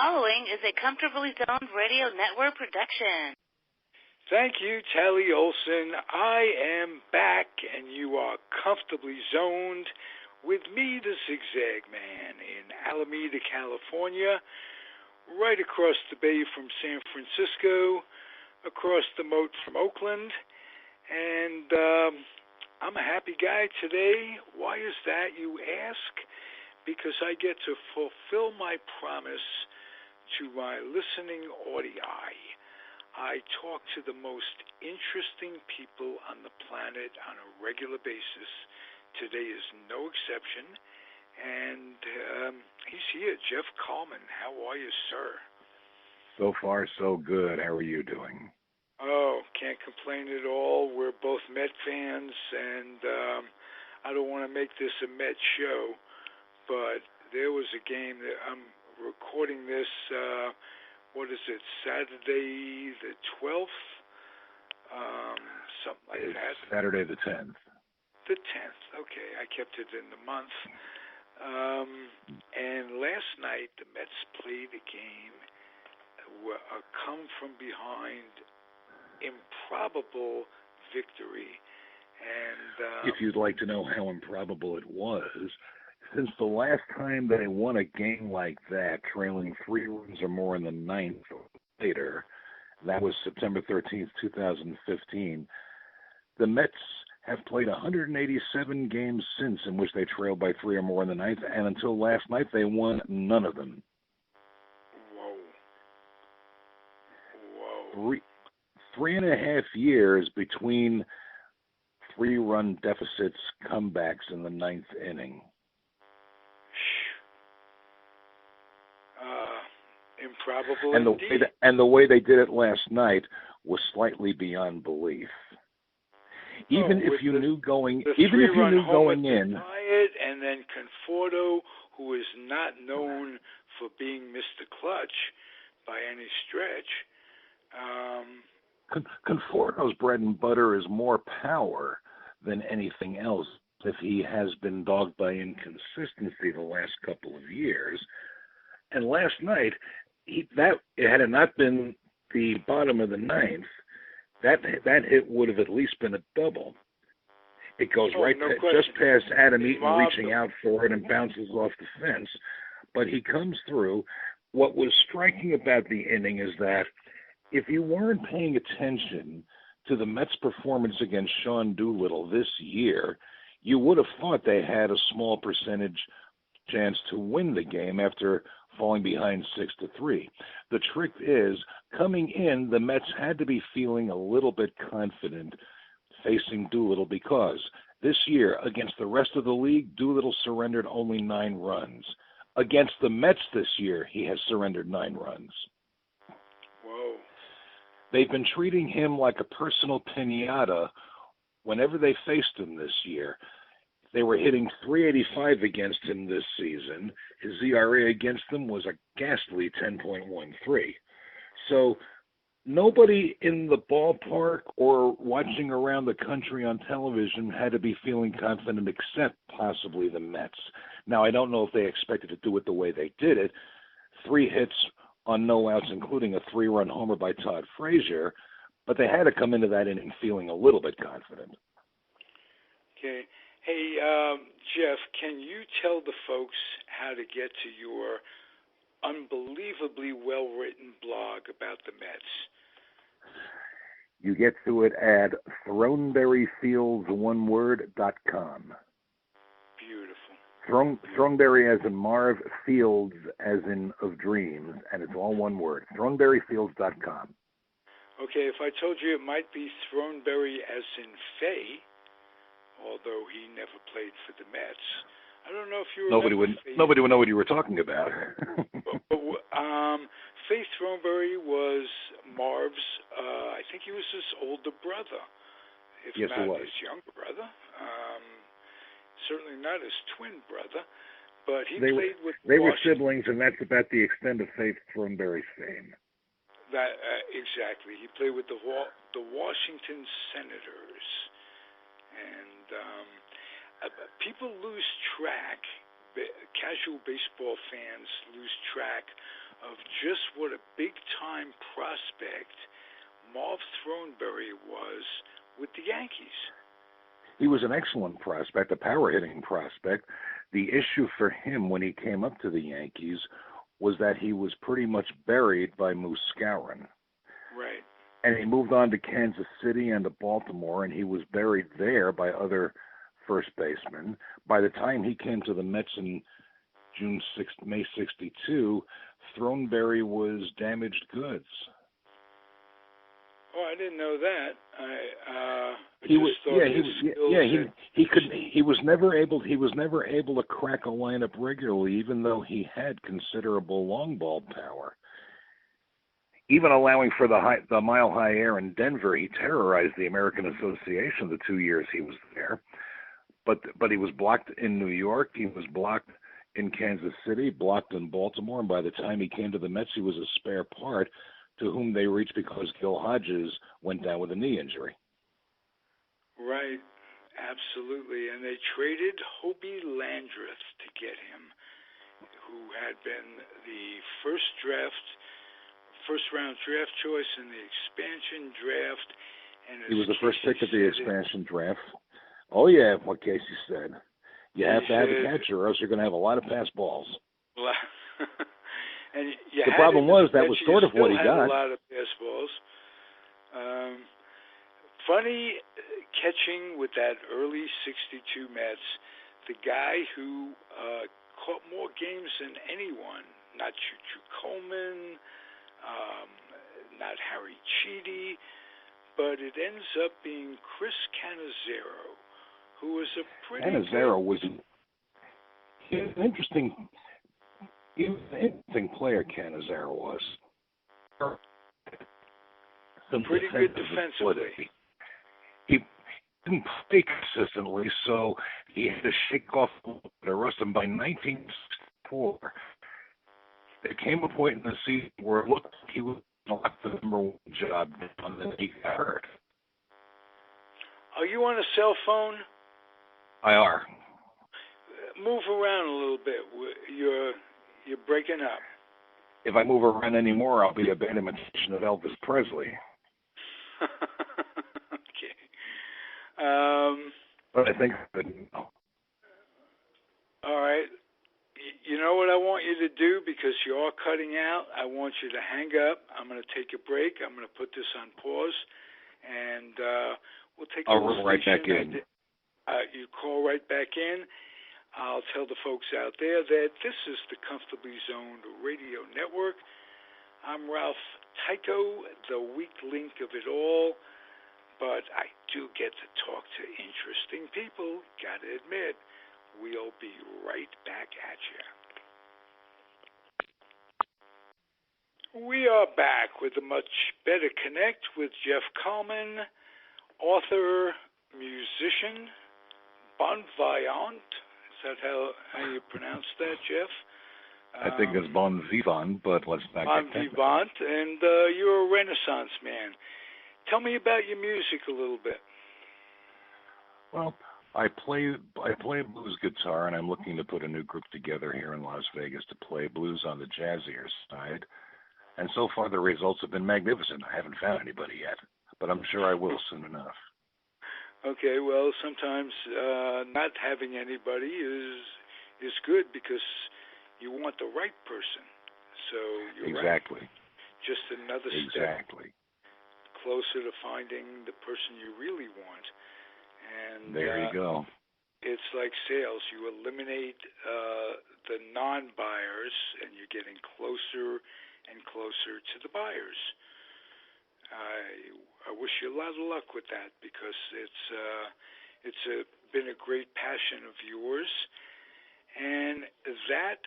following is a Comfortably Zoned Radio Network production. Thank you, Tally Olson. I am back, and you are comfortably zoned with me, the Zig Zag Man, in Alameda, California, right across the bay from San Francisco, across the moat from Oakland, and I'm a happy guy today. Why is that, you ask? Because I get to fulfill my promise to my listening audii. I talk to the most interesting people on the planet on a regular basis. Today is no exception, and he's here, Jeff Kallman. How are you, sir? So far, so good. How are you doing? Oh, can't complain at all. We're both Met fans, and I don't want to make this a Met show, but there was a game that I'm recording this, what is it, Saturday the 12th? Something like that. Saturday the 10th. The 10th, okay. I kept it in the month. And last night, the Mets played a game, a come-from-behind, improbable victory. And if you'd like to know how improbable it was, since the last time they won a game like that, trailing 3 runs or more in the ninth or later, that was September 13th, 2015, the Mets have played 187 games since in which they trailed by 3 or more in the ninth, and until last night, they won none of them. Whoa. 3.5 years between 3-run deficits, comebacks in the ninth inning. Improbable and the way they did it last night was slightly beyond belief. Even if you knew going in, and then Conforto, who is not known for being Mr. Clutch by any stretch. Conforto's bread and butter is more power than anything else. If he has been dogged by inconsistency the last couple of years, and last night, it had it not been the bottom of the ninth, that hit would have at least been a double. It goes just past Adam Eaton reaching out for it and bounces off the fence. But he comes through. What was striking about the inning is that if you weren't paying attention to the Mets' performance against Sean Doolittle this year, you would have thought they had a small percentage chance to win the game after falling behind 6-3. The trick is, coming in, the Mets had to be feeling a little bit confident facing Doolittle because this year, against the rest of the league, Doolittle surrendered only 9 runs. Against the Mets this year, he has surrendered 9 runs. Whoa. They've been treating him like a personal piñata whenever they faced him this year. They were hitting .385 against him this season. His ERA against them was a ghastly 10.13. So nobody in the ballpark or watching around the country on television had to be feeling confident except possibly the Mets. Now, I don't know if they expected to do it the way they did it. 3 hits on no outs, including a 3-run homer by Todd Frazier, but they had to come into that inning feeling a little bit confident. Okay. Hey, Jeff, can you tell the folks how to get to your unbelievably well-written blog about the Mets? You get to it at throneberryfields.com. Beautiful. Throneberry as in Marv, Fields as in of dreams, and it's all one word. Throneberryfields.com. Okay, if I told you it might be Throneberry as in Faye, although he never played for the Mets. I don't know if you remember. Nobody would know what you were talking about. Faye Throneberry was Marv's, I think he was his older brother, if not his younger brother. Certainly not his twin brother, but he played with They were siblings, and that's about the extent of Faye Throneberry's fame. That exactly. He played with the Washington Senators. And people lose track, casual baseball fans lose track of just what a big-time prospect Marv Throneberry was with the Yankees. He was an excellent prospect, a power-hitting prospect. The issue for him when he came up to the Yankees was that he was pretty much buried by Moose Skowron. Right. And he moved on to Kansas City and to Baltimore, and he was buried there by other first basemen. By the time he came to the Mets in May 62, Throneberry was damaged goods. Oh, I didn't know that. He was never able to crack a lineup regularly, even though he had considerable long ball power. Even allowing for the mile high air in Denver, he terrorized the American Association the 2 years he was there. But he was blocked in New York, he was blocked in Kansas City, blocked in Baltimore, and by the time he came to the Mets, he was a spare part to whom they reached because Gil Hodges went down with a knee injury. Right, absolutely. And they traded Hobie Landreth to get him, who had been the first-round draft choice in the expansion draft. And he was the first pick of the expansion draft. Oh, yeah, what Casey said. You have to have a catcher, or else you're going to have a lot of pass balls. And the problem was that was sort of what he got. A lot of pass balls. Funny catching with that early '62 Mets. The guy who caught more games than anyone. Not Choo-Choo Kallman, not Harry Cheedy, but it ends up being Chris Cannizzaro, who was a pretty Cannizzaro was an interesting player. Cannizzaro was pretty good defensively. He didn't play consistently, so he had to shake off the rust. And by 1964, there came a point in the season where it looked like he was going to lock the number one job down, and he got hurt. Are you on a cell phone? I are. Move around a little bit. You're breaking up. If I move around anymore, I'll be a bad imitation of Elvis Presley. Okay. But I think all right. You know what I want you to do, because you are cutting out? I want you to hang up. I'm going to take a break. I'm going to put this on pause, and we'll take a I'll roll right back in. You call right back in. I'll tell the folks out there that this is the Comfortably Zoned Radio Network. I'm Ralph Tyko, the weak link of it all, but I do get to talk to interesting people, gotta admit. We'll be right back at you. We are back with a much better connect with Jeff Kallman, author, musician, bon vivant. Is that how you pronounce that, Jeff? I think it's bon vivant, but let's not bon get technical. Vivant, and you're a Renaissance man. Tell me about your music a little bit. Well, I play blues guitar, and I'm looking to put a new group together here in Las Vegas to play blues on the jazzier side. And so far, the results have been magnificent. I haven't found anybody yet, but I'm sure I will soon enough. Okay, well, sometimes not having anybody is good, because you want the right person. So you're exactly right. Just another step closer to finding the person you really want. And there you go. It's like sales. You eliminate the non-buyers, and you're getting closer and closer to the buyers. I wish you a lot of luck with that, because it's been a great passion of yours, and that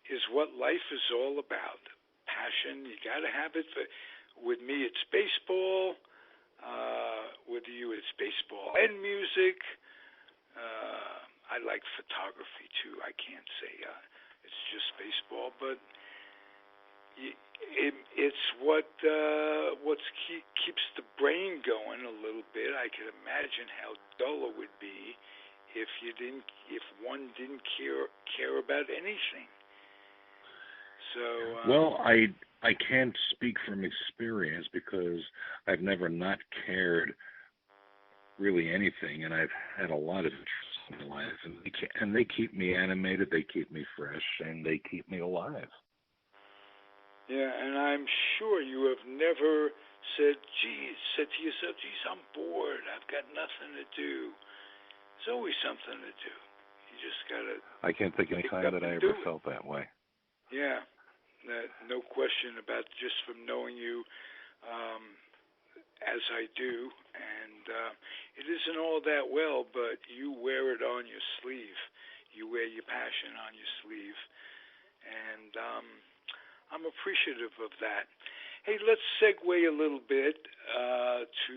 is what life is all about. Passion, you got to have it. With me, it's baseball. With you, it's baseball and music. I like photography too. I can't say it's just baseball, but it's what keeps the brain going a little bit. I can imagine how dull it would be if one didn't care about anything. So. Well, I can't speak from experience because I've never not cared really anything, and I've had a lot of interest in my life, and they keep me animated, they keep me fresh, and they keep me alive. Yeah, and I'm sure you have never said to yourself, geez, I'm bored, I've got nothing to do. There's always something to do. You just gotta. I can't think of any time that I ever felt that way. Yeah, no question about just from knowing you as I do, and it isn't all that well, but you wear it on your sleeve. You wear your passion on your sleeve, and I'm appreciative of that. Hey, let's segue a little bit to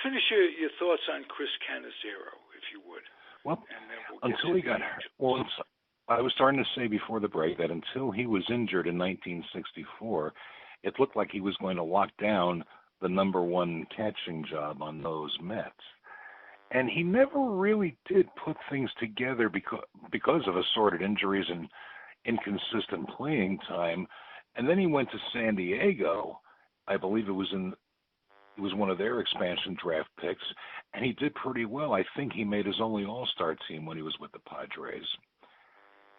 finish your thoughts on Chris Cannizzaro, if you would. Well, and then until he got hurt. Well, I was starting to say before the break that until he was injured in 1964, it looked like he was going to lock down the number one catching job on those Mets. And he never really did put things together because of assorted injuries and inconsistent playing time. And then he went to San Diego. I believe it was one of their expansion draft picks, and he did pretty well. I think he made his only All-Star team when he was with the Padres.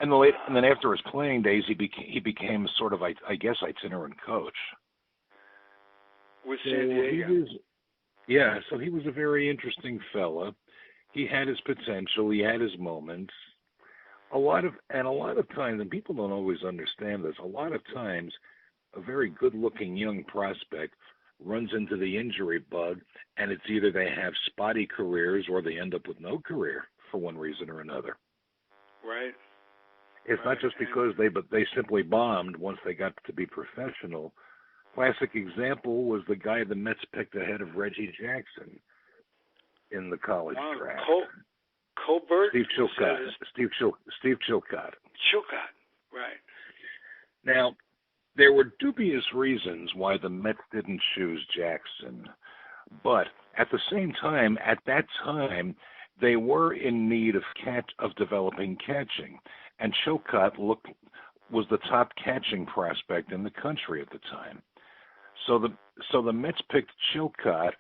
And then after his playing days, he became sort of, I guess, itinerant coach. With San Diego. So he was a very interesting fella. He had his potential. He had his moments. A lot of times, and people don't always understand this, a lot of times a very good-looking young prospect runs into the injury bug, and it's either they have spotty careers or they end up with no career for one reason or another. Right. It's not just because they simply bombed once they got to be professional. Classic example was the guy the Mets picked ahead of Reggie Jackson in the college draft. Colbert? Steve Chilcott. Steve Chilcott. Chilcott, right. Now, there were dubious reasons why the Mets didn't choose Jackson, but at the same time, at that time, they were in need of developing catching, and Chilcott was the top catching prospect in the country at the time. So the Mets picked Chilcott,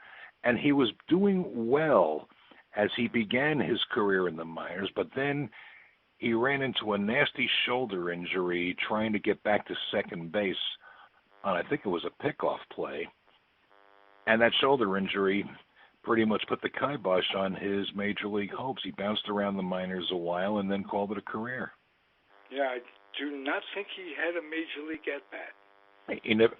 and he was doing well as he began his career in the minors, but then he ran into a nasty shoulder injury trying to get back to second base on, I think it was a pickoff play. And that shoulder injury pretty much put the kibosh on his major league hopes. He bounced around the minors a while and then called it a career. Yeah, I do not think he had a major league at-bat.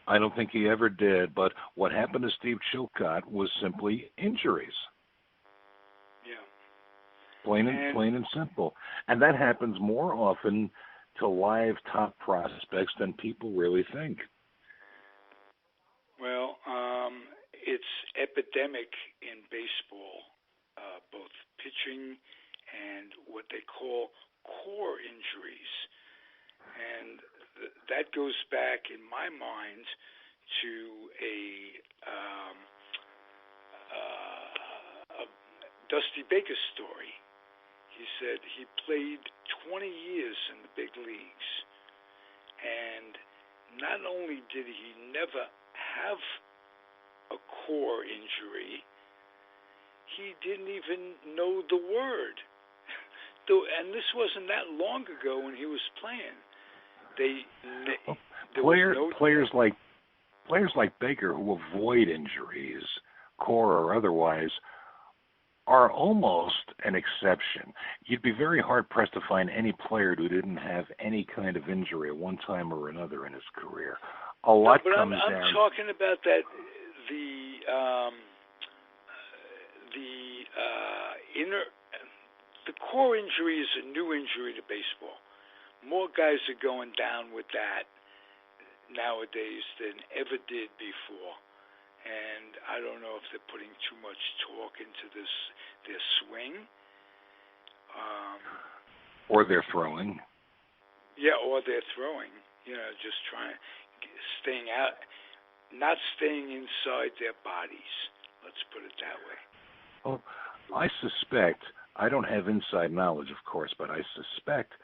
I don't think he ever did, but what happened to Steve Chilcott was simply injuries. Yeah. Plain and simple. And that happens more often to live top prospects than people really think. Well, it's epidemic in baseball, both pitching and what they call core injuries. And that goes back, in my mind, to a Dusty Baker story. He said he played 20 years in the big leagues, and not only did he never have a core injury, he didn't even know the word. And this wasn't that long ago when he was playing. Players like Baker who avoid injuries, core or otherwise, are almost an exception. You'd be very hard-pressed to find any player who didn't have any kind of injury at one time or another in his career. A lot comes down. I'm talking about that the core injury is a new injury to baseball. More guys are going down with that nowadays than ever did before. And I don't know if they're putting too much talk into their swing. Or they're throwing. Yeah, or they're throwing. Just staying out, not staying inside their bodies. Let's put it that way. Well, I suspect, I don't have inside knowledge, of course, but I suspect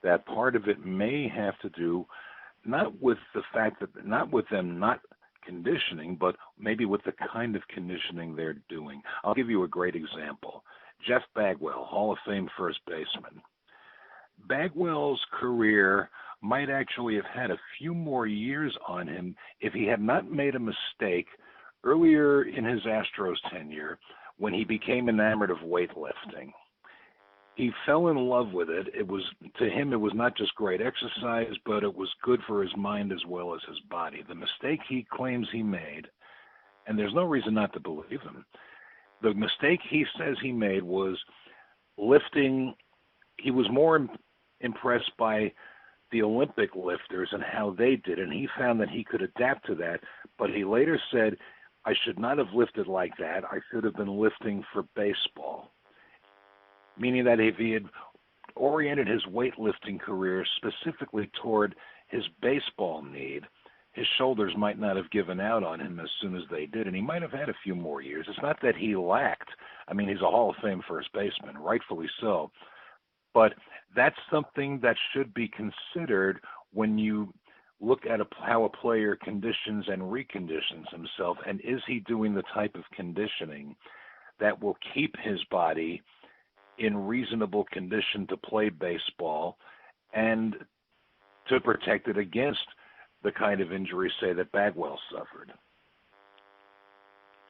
that part of it may have to do not with the fact that, not with them not conditioning, but maybe with the kind of conditioning they're doing. I'll give you a great example. Jeff Bagwell, Hall of Fame first baseman. Bagwell's career might actually have had a few more years on him if he had not made a mistake earlier in his Astros tenure when he became enamored of weightlifting. He fell in love with it. To him, it was not just great exercise, but it was good for his mind as well as his body. The mistake he claims he made, and there's no reason not to believe him, the mistake he says he made was lifting. He was more impressed by the Olympic lifters and how they did, and he found that he could adapt to that, but he later said, I should not have lifted like that. I should have been lifting for baseball. Meaning that if he had oriented his weightlifting career specifically toward his baseball need, his shoulders might not have given out on him as soon as they did, and he might have had a few more years. It's not that he lacked. I mean, he's a Hall of Fame first baseman, rightfully so. But that's something that should be considered when you look at how a player conditions and reconditions himself, and is he doing the type of conditioning that will keep his body in reasonable condition to play baseball and to protect it against the kind of injuries, say, that Bagwell suffered.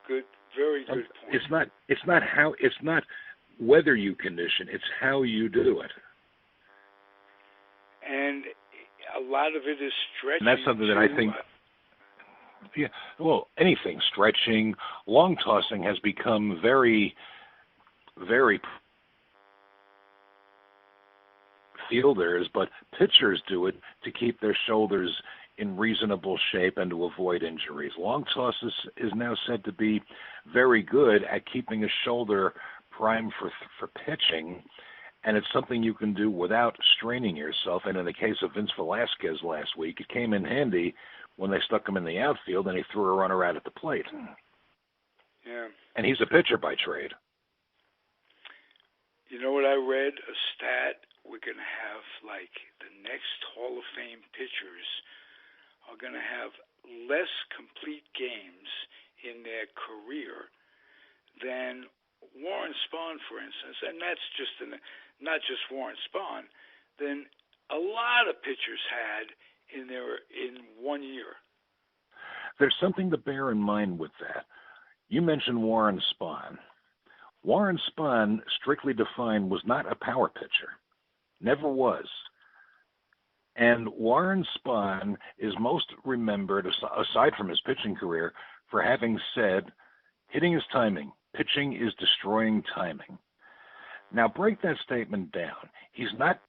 Good, very good point. It's not whether you condition, it's how you do it. And a lot of it is stretching. And that's something that I think, anything, stretching, long tossing has become very, very fielders, but pitchers do it to keep their shoulders in reasonable shape and to avoid injuries. Long toss is now said to be very good at keeping a shoulder primed for pitching, and it's something you can do without straining yourself. And in the case of Vince Velasquez last week, it came in handy when they stuck him in the outfield and he threw a runner out at the plate. Yeah. And he's a pitcher by trade. You know what I read? A stat. We're going to have, like, the next Hall of Fame pitchers are going to have less complete games in their career than Warren Spahn, for instance, and that's just not just Warren Spahn, than a lot of pitchers had in 1 year. There's something to bear in mind with that. You mentioned Warren Spahn. Warren Spahn, strictly defined, was not a power pitcher. Never was. And Warren Spahn is most remembered, aside from his pitching career, for having said, hitting is timing. Pitching is destroying timing. Now, break that statement down. He's not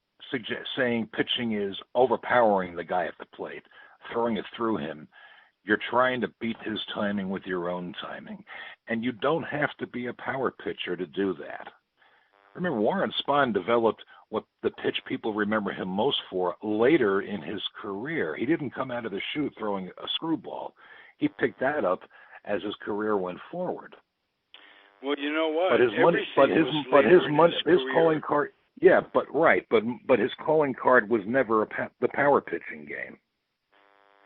saying pitching is overpowering the guy at the plate, throwing it through him. You're trying to beat his timing with your own timing. And you don't have to be a power pitcher to do that. Remember, Warren Spahn developed what the pitch people remember him most for later in his career. He didn't come out of the chute throwing a screwball. He picked that up as his career went forward. Well, you know what? But his calling card, but his calling card was never the power pitching game.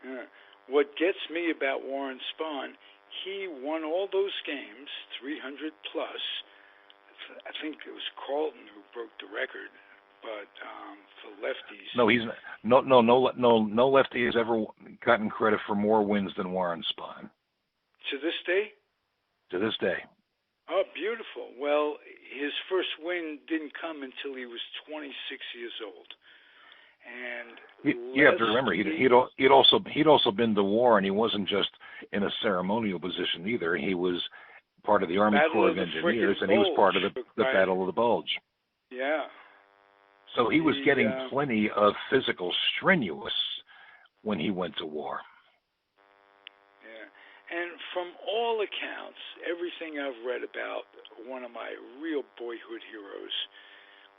Yeah. What gets me about Warren Spahn, he won all those games, 300 plus. I think it was Carlton who broke the record, but for lefties. No lefty has ever gotten credit for more wins than Warren Spahn. To this day? To this day. Oh, beautiful. Well, his first win didn't come until he was 26 years old. And you have to remember, he'd also been to war, and he wasn't just in a ceremonial position either. He was part of the Army Corps of Engineers, and he was part of the Battle of the Bulge. Yeah. So he was getting plenty of physical strenuous when he went to war. Yeah. And from all accounts, everything I've read about one of my real boyhood heroes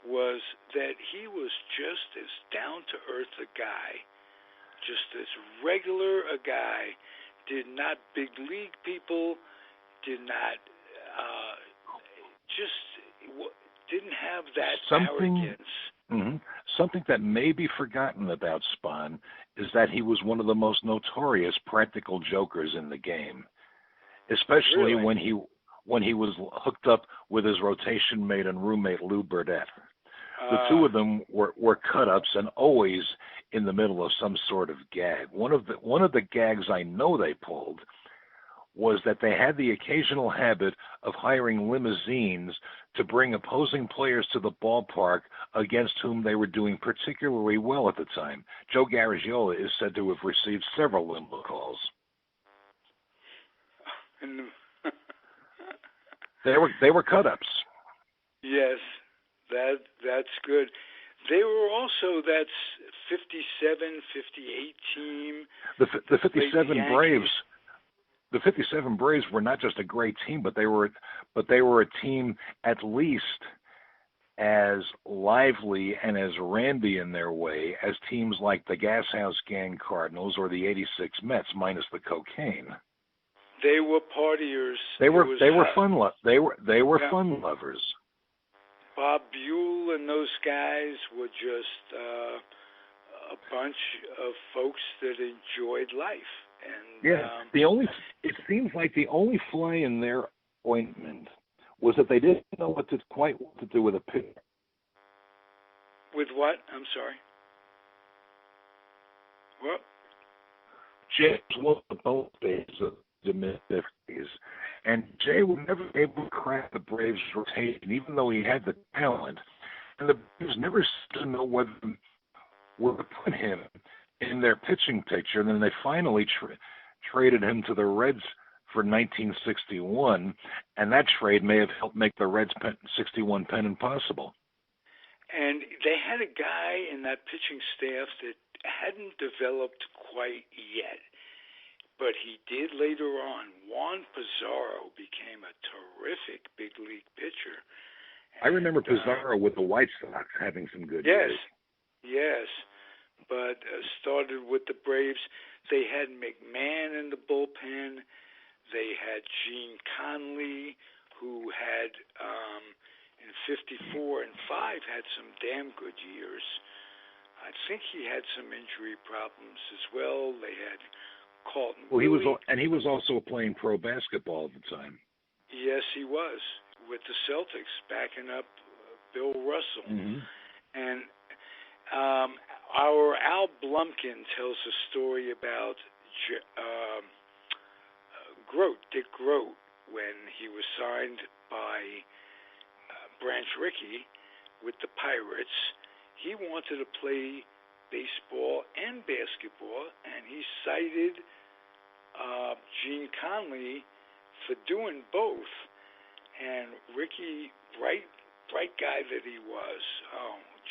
was that he was just as down-to-earth a guy, just as regular a guy, did not big league people, did not, didn't have that arrogance. Mm-hmm. something that may be forgotten about Spahn is that he was one of the most notorious practical jokers in the game, especially when he was hooked up with his rotation mate and roommate Lou Burdett. The two of them were cut-ups and always in the middle of some sort of gag. One of the gags I know they pulled was that they had the occasional habit of hiring limousines to bring opposing players to the ballpark against whom they were doing particularly well at the time. Joe Garagiola is said to have received several limo calls. They were cut-ups. Yes, that's good. They were also that 57, 58 team. The 57 Braves. The 57 Braves were not just a great team, but they were a team at least as lively and as randy in their way as teams like the Gas House Gang Cardinals or the '86 Mets, minus the cocaine. They were partiers. They were fun lovers. Bob Buell and those guys were just a bunch of folks that enjoyed life. And it seems like the only fly in their ointment was that they didn't know what to do with a pitcher. With what? I'm sorry. What? Jay was one of the both days of the mid-50s, and Jay was never able to crack the Braves' rotation, even though he had the talent. And the Braves never seemed to know whether to put him in their pitching picture. And then they finally traded him to the Reds for 1961, and that trade may have helped make the Reds' 61 pennant possible. And they had a guy in that pitching staff that hadn't developed quite yet, but he did later on. Juan Pizarro became a terrific big league pitcher. I remember Pizarro with the White Sox having some good years. Yes. But started with the Braves. They had McMahon in the bullpen. They had Gene Conley, who had, in 54 and 5, had some damn good years. I think he had some injury problems as well. They had Carlton. Well, he was also playing pro basketball at the time. Yes, he was, with the Celtics, backing up Bill Russell. Mm-hmm. And our Al Blumkin tells a story about Dick Grote, when he was signed by Branch Rickey with the Pirates. He wanted to play baseball and basketball, and he cited Gene Conley for doing both. And Rickey, bright guy that he was,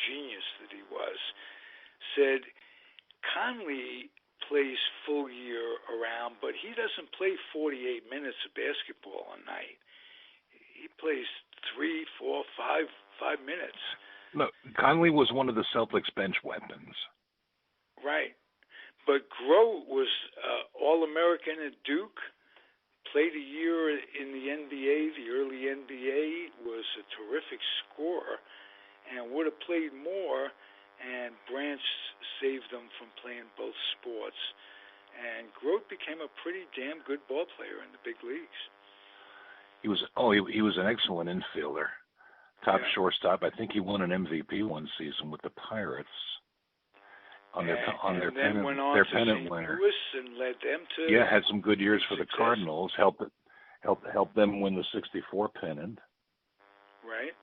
genius that he was, said Conley plays full year around, but he doesn't play 48 minutes of basketball a night. He plays 3, 4, 5 minutes. No, Conley was one of the Celtics' bench weapons. Right. But Grote was All-American at Duke, played a year in the NBA, the early NBA, was a terrific scorer, and would have played more, and Branch saved them from playing both sports. And Grote became a pretty damn good ball player in the big leagues. He was an excellent infielder, top shortstop. I think he won an MVP one season with the Pirates on their pennant winner. Louis and led them to had some good years for success. The Cardinals. Helped them win the '64 pennant. Right.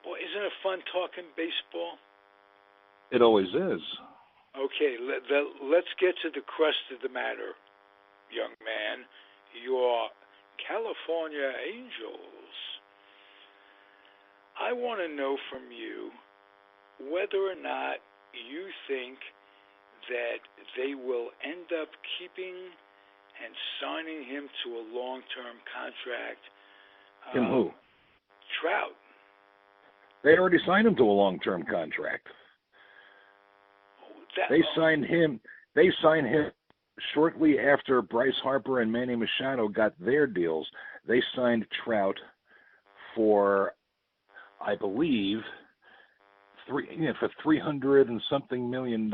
Boy, isn't it fun talking baseball? It always is. Okay, let's get to the crust of the matter, young man. Your California Angels. I want to know from you whether or not you think that they will end up keeping and signing him to a long-term contract. Him who? Trout. They already signed him to a long-term contract. They signed him shortly after Bryce Harper and Manny Machado got their deals. They signed Trout for I believe, for $300 and something million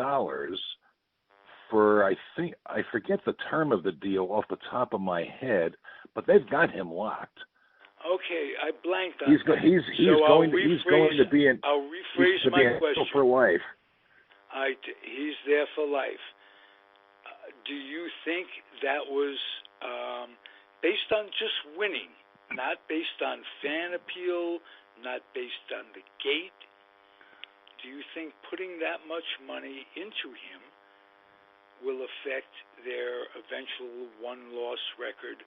for, I forget the term of the deal off the top of my head, but they've got him locked. Okay, I blanked on He's that. going to be in. I'll rephrase my question. For life. He's there for life. Do you think that was based on just winning, not based on fan appeal, not based on the gate? Do you think putting that much money into him will affect their eventual one-loss record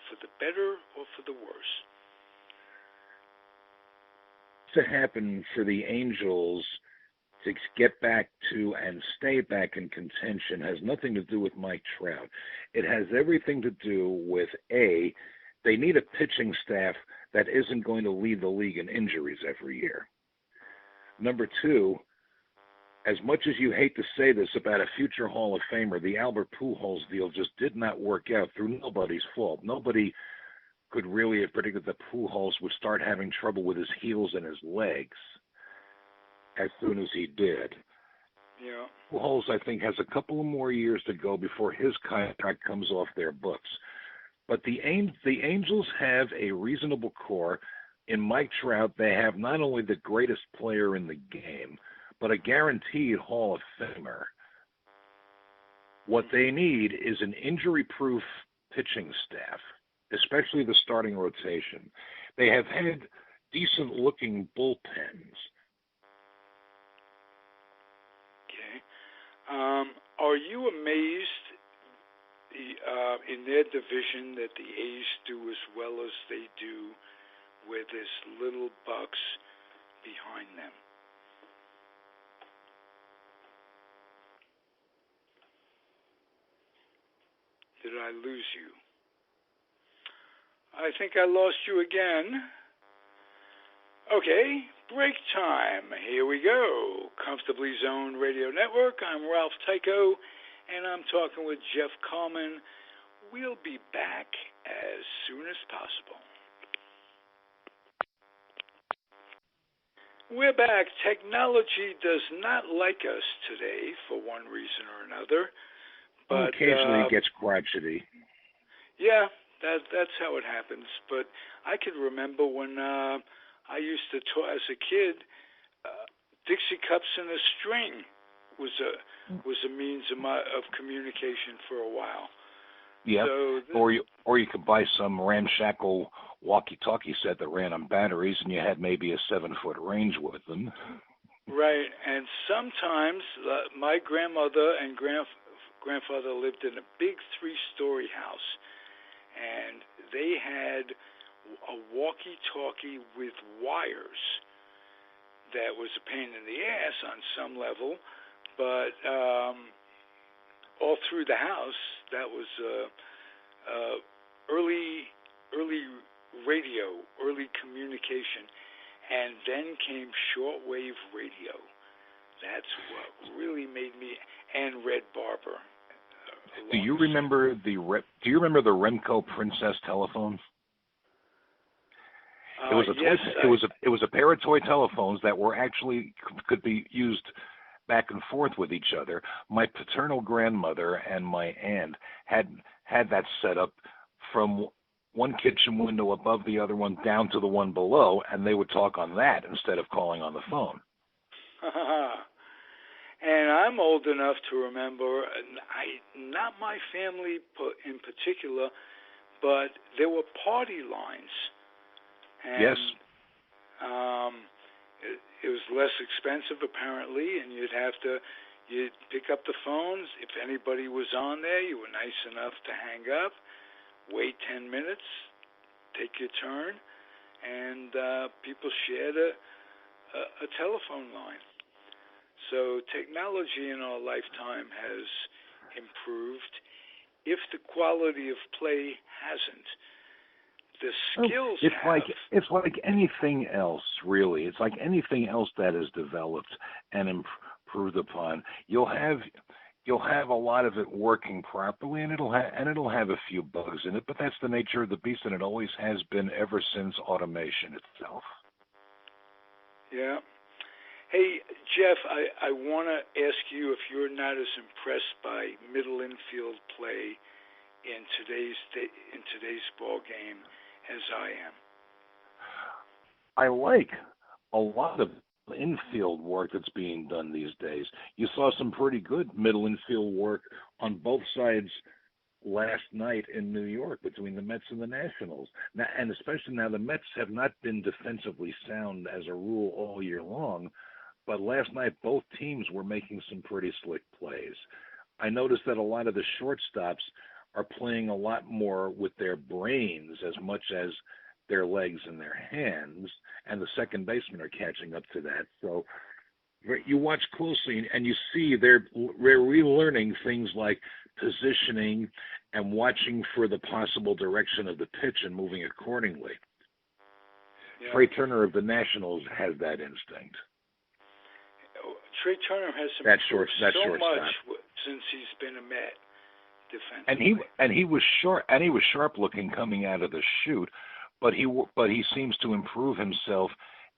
for the better or for the worse? To happen for the Angels to get back to and stay back in contention has nothing to do with Mike Trout. It has everything to do with, A, they need a pitching staff that isn't going to lead the league in injuries every year. Number two, as much as you hate to say this about a future Hall of Famer, the Albert Pujols deal just did not work out through nobody's fault. Nobody could really have predicted that Pujols would start having trouble with his heels and his legs as soon as he did. Yeah. Pujols, I think, has a couple of more years to go before his contract comes off their books. But the Angels have a reasonable core. In Mike Trout, they have not only the greatest player in the game, but a guaranteed Hall of Famer. What they need is an injury-proof pitching staff, especially the starting rotation. They have had decent-looking bullpens. Okay. Are you amazed in their division that the A's do as well as they do with this little Bucks behind them? Did I lose you? I think I lost you again. Okay, break time. Here we go. Comfortably Zoned Radio Network. I'm Ralph Tyko, and I'm talking with Jeff Kallman. We'll be back as soon as possible. We're back. Technology does not like us today for one reason or another. But occasionally it gets crotchety. Yeah, that's how it happens. But I can remember when I used to talk as a kid, Dixie cups and a string was a means of communication for a while. Yeah, so or you could buy some ramshackle walkie-talkie set that ran on batteries, and you had maybe a 7-foot range with them. Right, and sometimes my grandmother and grandfather lived in a big 3-story house, and they had a walkie-talkie with wires that was a pain in the ass on some level, but all through the house, that was early radio, early communication, and then came shortwave radio. That's what really made me, and Red Barber. Do you remember the Remco Princess telephone? It was it was a pair of toy telephones that were actually could be used back and forth with each other. My paternal grandmother and my aunt had that set up from one kitchen window above the other one down to the one below, and they would talk on that instead of calling on the phone. And I'm old enough to remember, not my family in particular, but there were party lines. And, yes. It was less expensive, apparently, and you'd pick up the phones. If anybody was on there, you were nice enough to hang up, wait 10 minutes, take your turn, and people shared a telephone line. So technology in our lifetime has improved. If the quality of play hasn't, the skills It's like anything else, really. It's like anything else that is developed and improved upon. You'll have a lot of it working properly, and it'll have a few bugs in it. But that's the nature of the beast, and it always has been ever since automation itself. Yeah. Hey, Jeff, I want to ask you if you're not as impressed by middle infield play in today's ball game as I am. I like a lot of infield work that's being done these days. You saw some pretty good middle infield work on both sides last night in New York between the Mets and the Nationals. Now, and especially now, the Mets have not been defensively sound as a rule all year long, but last night both teams were making some pretty slick plays. I noticed that a lot of the shortstops are playing a lot more with their brains as much as their legs and their hands, and the second basemen are catching up to that. So you watch closely and you see they're relearning things like positioning and watching for the possible direction of the pitch and moving accordingly. Yeah. Trey Turner of the Nationals has that instinct. Trey Turner has so much since he's been a Met defensively. And he was sharp looking coming out of the chute, but he seems to improve himself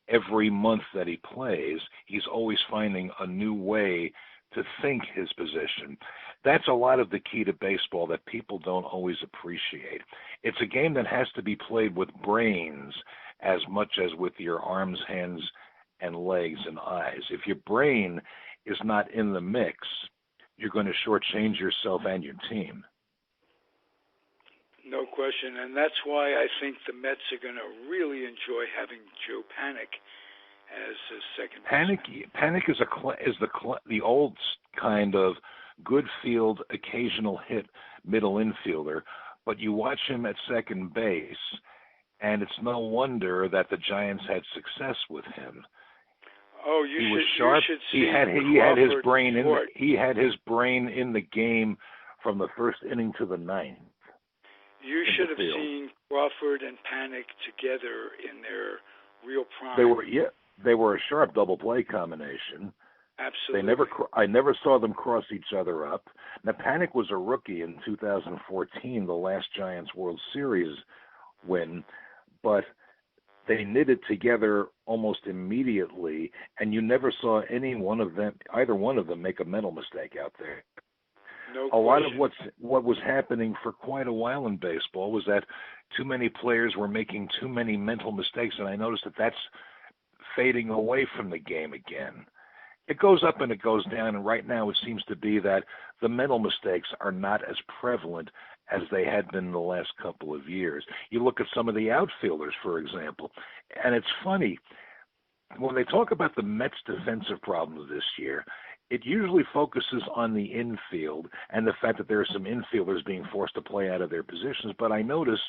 every month that he plays. He's always finding a new way to think his position. That's a lot of the key to baseball that people don't always appreciate. It's a game that has to be played with brains as much as with your arms, hands, and legs and eyes. If your brain is not in the mix, you're going to shortchange yourself and your team. No question, and that's why I think the Mets are going to really enjoy having Joe Panik as a second baseman. Panik is the old kind of good field, occasional hit middle infielder, but you watch him at second base, and it's no wonder that the Giants had success with him. Oh, he was sharp. He had his brain in the game from the first inning to the ninth. You should have seen Crawford and Panik together in their real prime. They were a sharp double play combination. Absolutely. I never saw them cross each other up. Now Panik was a rookie in 2014, the last Giants World Series win, but they knitted together almost immediately, and you never saw either one of them make a mental mistake out there. No a lot of what was happening for quite a while in baseball was that too many players were making too many mental mistakes, and I noticed that that's fading away from the game again. It goes up and it goes down, and right now it seems to be that the mental mistakes are not as prevalent as they had been in the last couple of years. You look at some of the outfielders, for example, and it's funny. When they talk about the Mets' defensive problems this year, it usually focuses on the infield and the fact that there are some infielders being forced to play out of their positions. But I noticed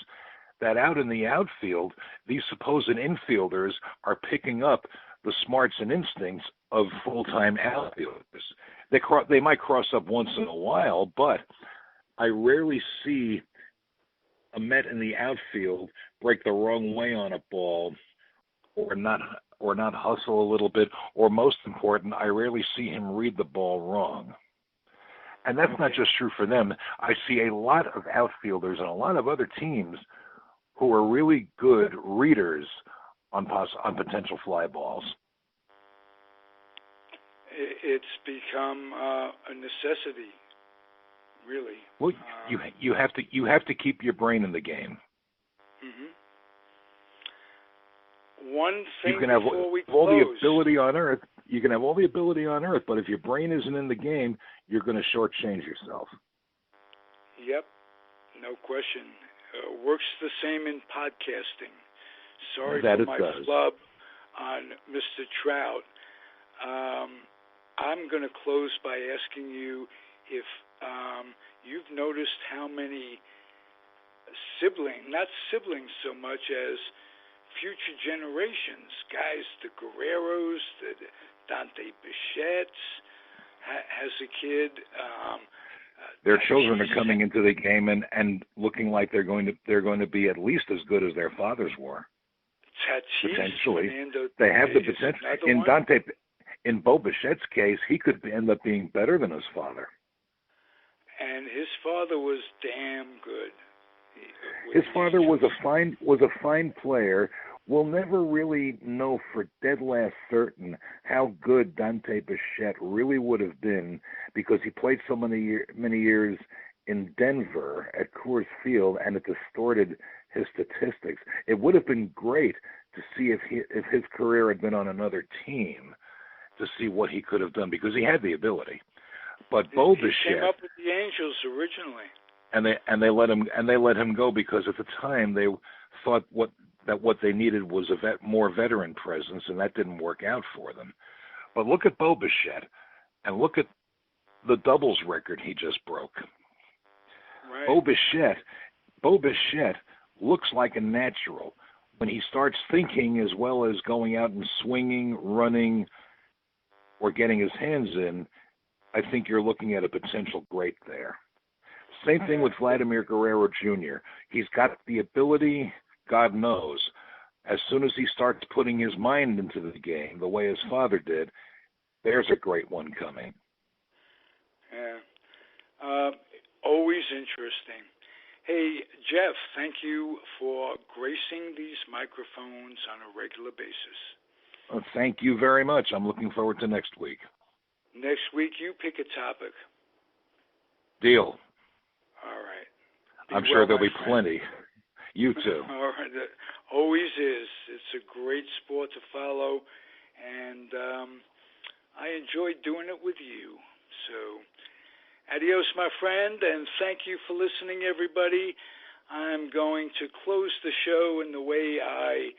that out in the outfield, these supposed infielders are picking up the smarts and instincts of full-time outfielders. They might cross up once in a while, but I rarely see a Met in the outfield break the wrong way on a ball or not hustle a little bit, or most important, I rarely see him read the ball wrong. And that's not just true for them. I see a lot of outfielders and a lot of other teams who are really good readers on potential fly balls. It's become a necessity, really. Well, you have to keep your brain in the game. Mm-hmm. One thing you can have before we all close. the ability on earth. You can have all the ability on earth, but if your brain isn't in the game, you're going to shortchange yourself. Yep, no question. Works the same in podcasting. Sorry for my flub on Mr. Trout. I'm going to close by asking you if you've noticed how many not siblings so much as future generations, guys, the Guerreros, the Dante Bichettes, has a kid. Their children are coming into the game and looking like they're going to be at least as good as their fathers were. Tatis, potentially, Fernando, they have the potential. In Bo Bichette's case, he could end up being better than his father. And his father was damn good. His father was a fine player we'll never really know for dead last certain how good Dante Bichette really would have been, because he played so many years in Denver at Coors Field, and it distorted his statistics. It would have been great to see if his career had been on another team, to see what he could have done, because he had the ability. But Bo Bichette came up with the Angels originally, and they let him go because at the time they thought what they needed was more veteran presence, and that didn't work out for them. But look at Bo Bichette, and look at the doubles record he just broke. Right. Bo Bichette looks like a natural when he starts thinking, as well as going out and swinging, running, or getting his hands in. I think you're looking at a potential great there. Same thing with Vladimir Guerrero Jr. He's got the ability, God knows. As soon as he starts putting his mind into the game, the way his father did, there's a great one coming. Yeah. Always interesting. Hey, Jeff, thank you for gracing these microphones on a regular basis. Well, thank you very much. I'm looking forward to next week. Next week, you pick a topic. Deal. All right. I'm sure there'll be plenty. You too. All right. That always is. It's a great sport to follow, and I enjoy doing it with you. So, adios, my friend, and thank you for listening, everybody. I'm going to close the show in the way I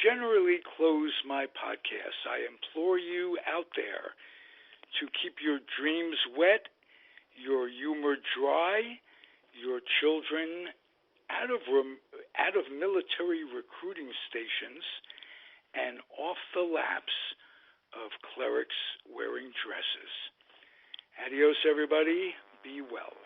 generally close my podcasts. I implore you out there to keep your dreams wet, your humor dry, your children out of military recruiting stations and off the laps of clerics wearing dresses. Adios, everybody. Be well.